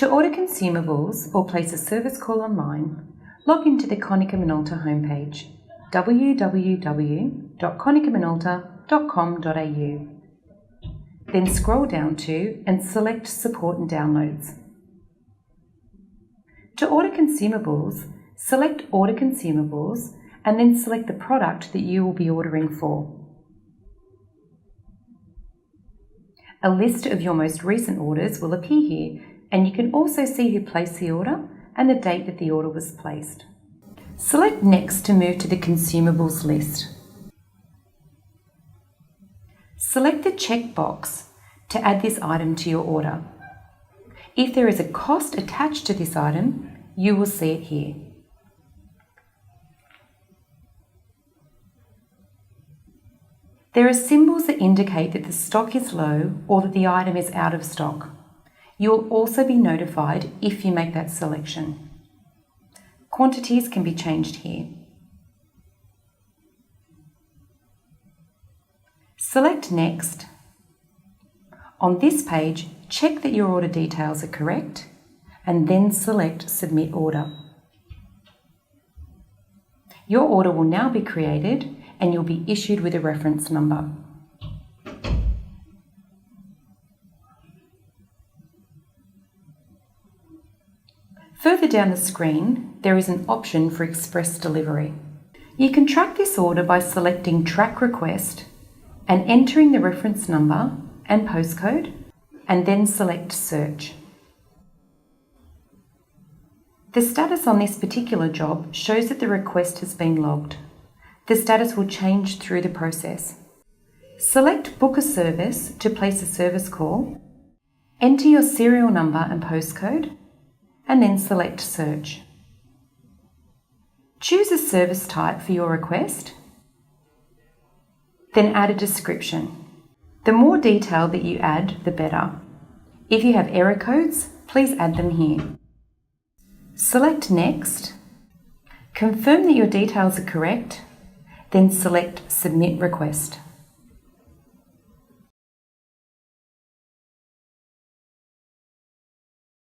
To order consumables or place a service call online, log into the Konica Minolta homepage, www.konicaminolta.com.au. Then scroll down to and select Support and Downloads. To order consumables, select Order Consumables and then select the product that you will be ordering for. A list of your most recent orders will appear here, and you can also see who placed the order and the date that the order was placed. Select Next to move to the consumables list. Select the checkbox to add this item to your order. If there is a cost attached to this item, you will see it here. There are symbols that indicate that the stock is low or that the item is out of stock. You will also be notified if you make that selection. Quantities can be changed here. Select Next. On this page, check that your order details are correct and then select Submit Order. Your order will now be created and you'll be issued with a reference number. Further down the screen, there is an option for express delivery. You can track this order by selecting Track Request and entering the reference number and postcode, and then select Search. The status on this particular job shows that the request has been logged. The status will change through the process. Select Book a Service to place a service call, enter your serial number and postcode, and then select Search. Choose a service type for your request, then add a description. The more detail that you add, the better. If you have error codes, please add them here. Select Next, confirm that your details are correct, then select Submit Request.